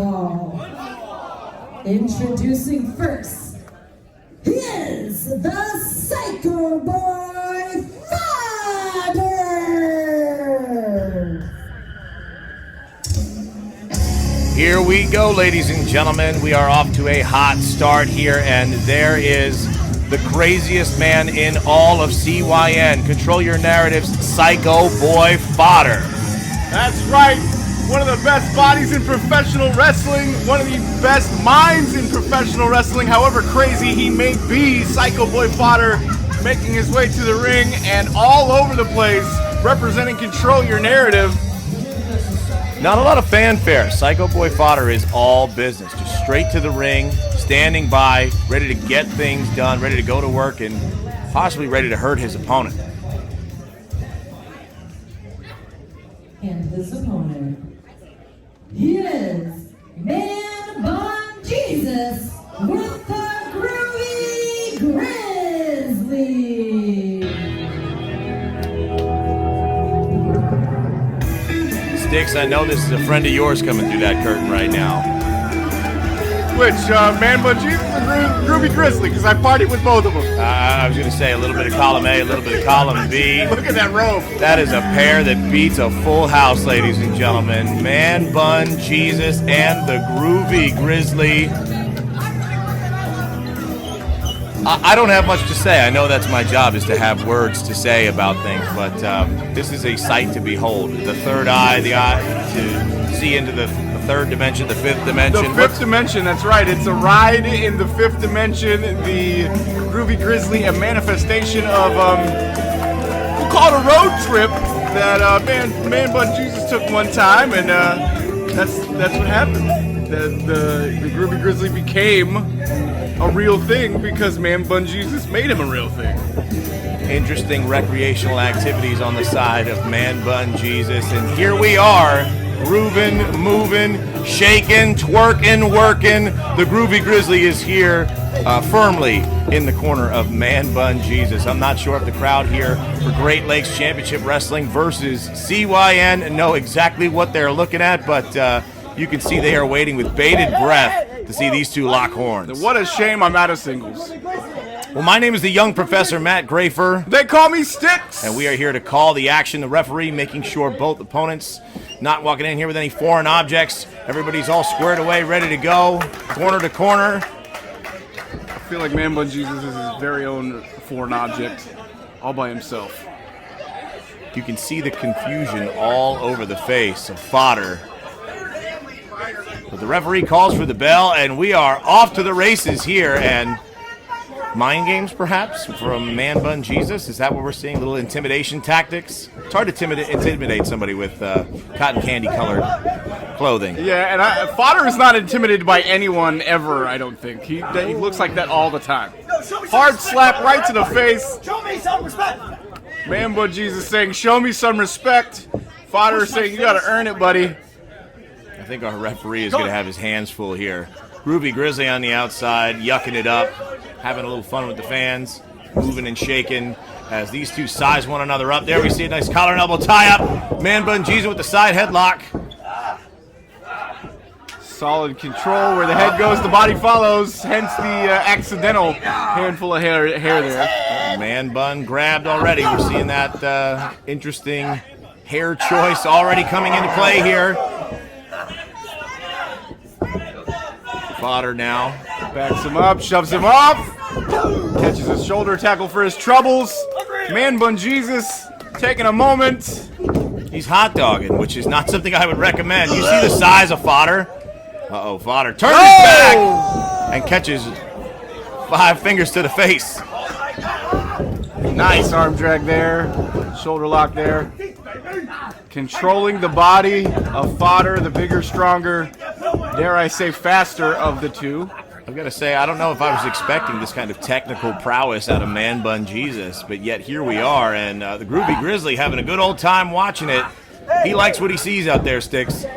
call. Introducing first, he is the Psycho Boy Fodder! Here we go, ladies and gentlemen. We are off to a hot start here, and there is the craziest man in all of CYN. Control your narratives, Psycho Boy Fodder. That's right. One of the best bodies in professional wrestling. One of the best minds in professional wrestling. However crazy he may be, Psycho Boy Fodder making his way to the ring and all over the place, representing Control Your Narrative. Not a lot of fanfare. Psycho Boy Fodder is all business. Just straight to the ring, standing by, ready to get things done, ready to go to work, and possibly ready to hurt his opponent. And his opponent, he is Manbun Jesus with the Groovy Gizzly. Sticks, I know this is a friend of yours coming through that curtain right now. Which, Manbun Jesus or Groovy Gizzly? Because I partied with both of them. I was going to say a little bit of column A, a little bit of column B. Look at that robe. That is a pair that beats a full house, ladies and gentlemen. Manbun Jesus and the Groovy Gizzly. I don't have much to say. I know that's my job, is to have words to say about things, but this is a sight to behold. The third eye, the eye to see into the third dimension, the fifth dimension. The fifth dimension, that's right. It's a ride in the fifth dimension. The Groovy Gizzly, a manifestation of, we'll call it a road trip that Manbun Jesus took one time, and that's what happened. The Groovy Gizzly became a real thing because Manbun Jesus made him a real thing. Interesting recreational activities on the side of Manbun Jesus, and here we are, grooving, moving, shaking, twerking, working. The Groovy Gizzly is here firmly in the corner of Manbun Jesus. I'm not sure if the crowd here for Great Lakes Championship Wrestling versus CYN know exactly what they're looking at, but you can see they are waiting with bated breath to see these two lock horns. What a shame I'm out of singles. Well, my name is the young Professor Matt Grafer. They call me Sticks. And we are here to call the action. The referee making sure both opponents not walking in here with any foreign objects. Everybody's all squared away, ready to go, corner to corner. I feel like Manbun Jesus is his very own foreign object, all by himself. You can see the confusion all over the face of Fodder. But the referee calls for the bell, and we are off to the races here. And mind games, perhaps, from Manbun Jesus? Is that what we're seeing? Little intimidation tactics? It's hard to intimidate somebody with cotton candy-colored clothing. Yeah, and Fodder is not intimidated by anyone ever, I don't think. He looks like that all the time. Hard slap right to the face. Show me some respect. Manbun Jesus saying, show me some respect. Fodder saying, you gotta earn it, buddy. I think our referee is going to have his hands full here. Groovy Gizzly on the outside, yucking it up, having a little fun with the fans, moving and shaking as these two size one another up. There we see a nice collar and elbow tie-up. Manbun Jesus with the side headlock. Solid control. Where the head goes, the body follows. Hence the accidental handful of hair there. Manbun grabbed already. We're seeing that interesting hair choice already coming into play here. Fodder now backs him up, shoves him off, catches a shoulder tackle for his troubles. Manbun Jesus taking a moment. He's hot dogging, which is not something I would recommend. You see the size of Fodder. Uh-oh, Fodder turns his back and catches 5 fingers to the face. Nice arm drag there, shoulder lock there. Controlling the body of Fodder, the bigger, stronger, dare I say faster of the two. I've got to say, I don't know if I was expecting this kind of technical prowess out of Manbun Jesus, but yet here we are, and the Groovy Gizzly having a good old time watching it. He likes what he sees out there, Sticks.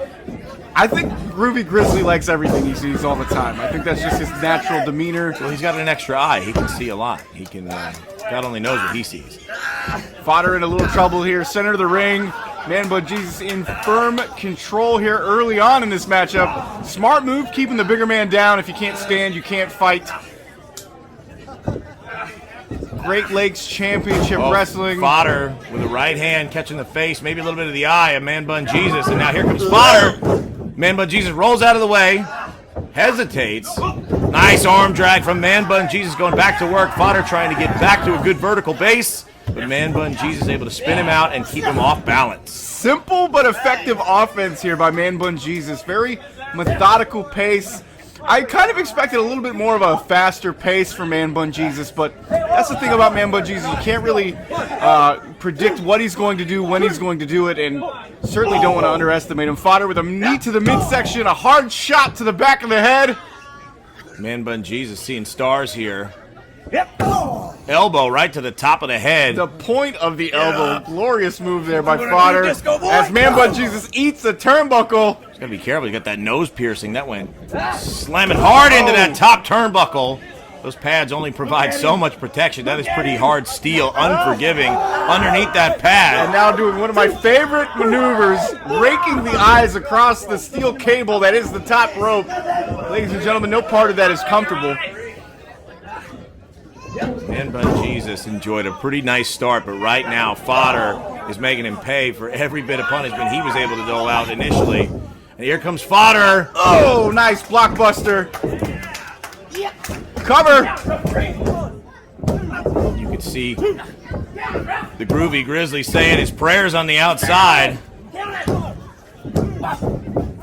I think Groovy Gizzly likes everything he sees all the time. I think that's just his natural demeanor. Well, he's got an extra eye. He can see a lot. He can, God only knows what he sees. Fodder in a little trouble here, center of the ring. Manbun Jesus in firm control here early on in this matchup. Smart move, keeping the bigger man down. If you can't stand, you can't fight. Great Lakes Championship Wrestling. Fodder with the right hand catching the face, maybe a little bit of the eye of Manbun Jesus. And now here comes Fodder. Manbun Jesus rolls out of the way, hesitates. Nice arm drag from Manbun Jesus going back to work. Fodder trying to get back to a good vertical base. But Manbun Jesus able to spin him out and keep him off balance. Simple but effective offense here by Manbun Jesus. Very methodical pace. I kind of expected a little bit more of a faster pace for Manbun Jesus, but that's the thing about Manbun Jesus. You can't really predict what he's going to do, when he's going to do it, and certainly don't want to underestimate him. Fodder with a knee to the midsection, a hard shot to the back of the head. Manbun Jesus seeing stars here. Elbow right to the top of the head. The point of the elbow. Glorious move there by Fodder. As Manbun Jesus eats a turnbuckle. He's got to be careful. He got that nose piercing. That went slamming hard into that top turnbuckle. Those pads only provide so much protection. That is pretty hard steel, unforgiving, underneath that pad. And now doing one of my favorite maneuvers, raking the eyes across the steel cable that is the top rope. Ladies and gentlemen, no part of that is comfortable. Manbun Jesus enjoyed a pretty nice start, but right now Fodder is making him pay for every bit of punishment he was able to dole out initially. And here comes Fodder. Oh, nice blockbuster. Cover. You can see the Groovy Grizzly saying his prayers on the outside.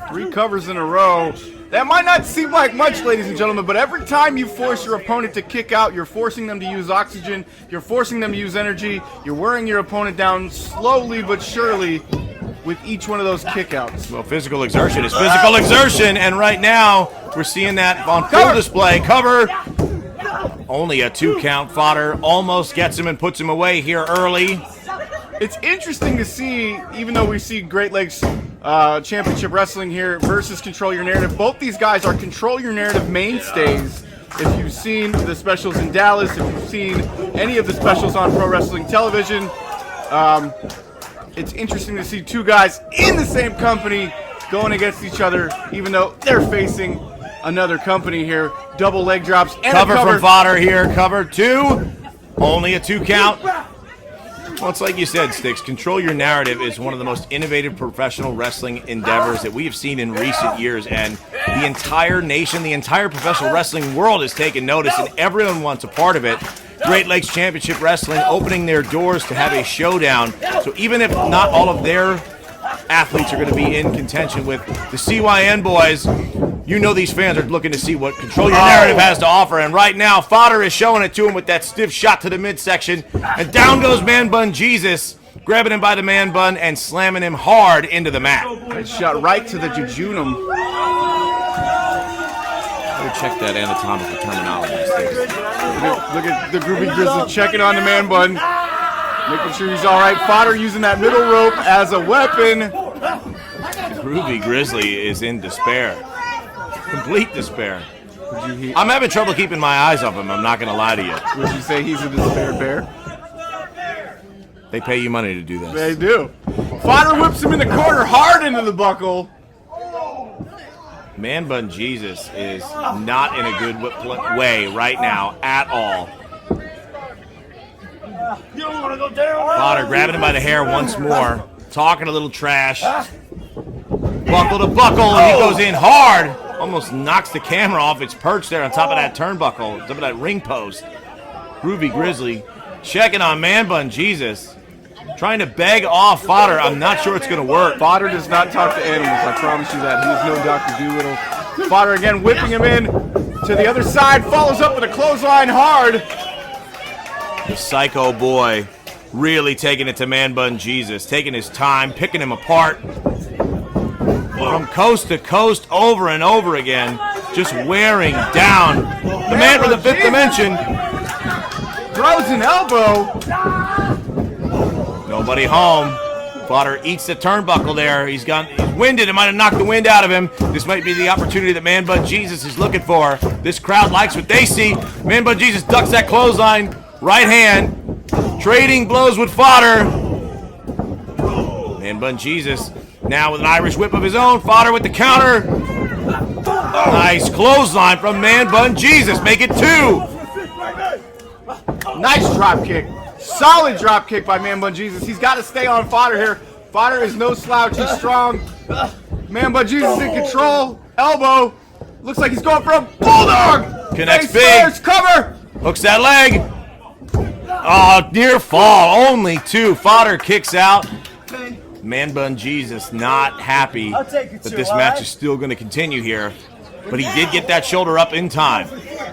3 covers in a row. That might not seem like much, ladies and gentlemen, but every time you force your opponent to kick out, you're forcing them to use oxygen, you're forcing them to use energy, you're wearing your opponent down slowly but surely with each one of those kickouts. Well, physical exertion is physical exertion, and right now we're seeing that on full display. Cover. Only a 2 count. Fodder almost gets him and puts him away here early. It's interesting to see, even though we see Great Lakes Championship Wrestling here versus Control Your Narrative, both these guys are Control Your Narrative mainstays. If you've seen the specials in Dallas, if you've seen any of the specials on Pro Wrestling Television, it's interesting to see 2 guys in the same company going against each other, even though they're facing another company here. Double leg drops and cover from Fodder here. Cover 2. Only a 2 count. Well, it's like you said, Sticks. Control Your Narrative is one of the most innovative professional wrestling endeavors that we have seen in recent years, and the entire nation, the entire professional wrestling world has taken notice, and everyone wants a part of it. Great Lakes Championship Wrestling opening their doors to have a showdown. So even if not all of their athletes are going to be in contention with the CYN boys, you know these fans are looking to see what Control Your Narrative has to offer. And right now, Fodder is showing it to him with that stiff shot to the midsection. And down goes Manbun Jesus, grabbing him by the man bun and slamming him hard into the mat. Nice shot right to the jejunum. Check that anatomical terminology. Look at the Groovy Grizzly checking on the man bun, making sure he's all right. Fodder using that middle rope as a weapon. The Groovy Grizzly is in despair. Complete despair. I'm having trouble keeping my eyes off him, I'm not going to lie to you. Would you say he's a despair bear? They pay you money to do this. They do. Fodder whips him in the corner hard into the buckle. Manbun Jesus is not in a good way right now at all. Fodder grabbing him by the hair once more, talking a little trash. Buckle to buckle, and he goes in hard. Almost knocks the camera off its perch there on top of that turnbuckle, top of that ring post. Groovy Grizzly checking on Manbun Jesus, trying to beg off Fodder. I'm not sure it's going to work. Fodder does not talk to animals, I promise you that. He is no Dr. Doolittle. Fodder again whipping him in to the other side, follows up with a clothesline hard. The Psycho Boy really taking it to Manbun Jesus, taking his time, picking him apart. From coast to coast, over and over again, just wearing down the man from the 5th dimension. Throws an elbow. Nobody home. Fodder eats the turnbuckle there. He's winded. It might have knocked the wind out of him. This might be the opportunity that Manbun Jesus is looking for. This crowd likes what they see. Manbun Jesus ducks that clothesline. Right hand. Trading blows with Fodder. Manbun Jesus now with an Irish whip of his own. Fodder with the counter. Nice clothesline from Manbun Jesus. Make it 2. Nice drop kick. Solid drop kick by Manbun Jesus. He's got to stay on Fodder here. Fodder is no slouch. He's strong. Manbun Jesus in control. Elbow. Looks like he's going for a bulldog. Connects Face big. first, cover. Hooks that leg. Oh, near fall. Only 2. Fodder kicks out. Manbun Jesus not happy that this match is still going to continue here. But he did get that shoulder up in time.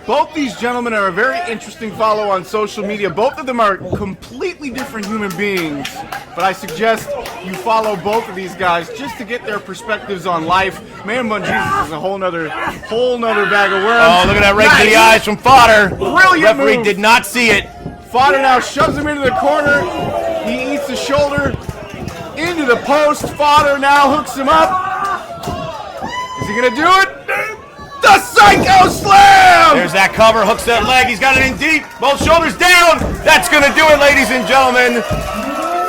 Both these gentlemen are a very interesting follow on social media. Both of them are completely different human beings. But I suggest you follow both of these guys just to get their perspectives on life. Manbun Jesus is a whole nother bag of worms. Oh, look at that right to the eyes from Fodder. Brilliant Referee move. did not see it. Fodder now shoves him into the corner. He eats the shoulder into the post. Fodder now hooks him up. Is he gonna do it? The Psycho Slam! There's that cover, hooks that leg. He's got it in deep. Both shoulders down. That's gonna do it, ladies and gentlemen.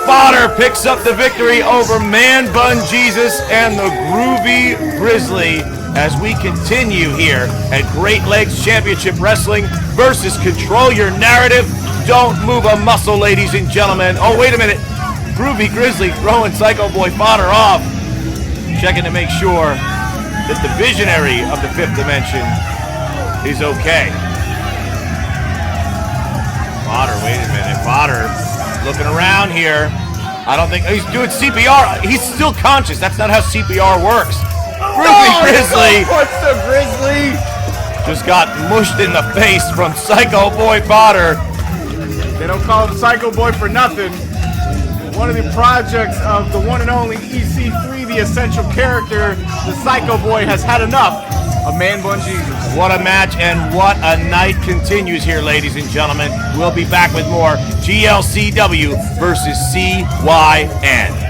Fodder picks up the victory over Manbun Jesus and the Groovy Gizzly as we continue here at Great Lakes Championship Wrestling versus Control Your Narrative. Don't move a muscle, ladies and gentlemen. Oh, wait a minute. Groovy Gizzly throwing Psycho Boy Fodder off. Checking to make sure that the visionary of the 5th dimension is okay. Fodder, wait a minute. Fodder looking around here. I don't think he's doing CPR. He's still conscious. That's not how CPR works. Groovy Gizzly. What's the Grizzly? Just got mushed in the face from Psycho Boy Fodder. They don't call him Psycho Boy for nothing. One of the projects of the one and only EC3, the essential character, the Psycho Boy, has had enough of Manbun Jesus. What a match and what a night continues here, ladies and gentlemen. We'll be back with more GLCW versus CYN.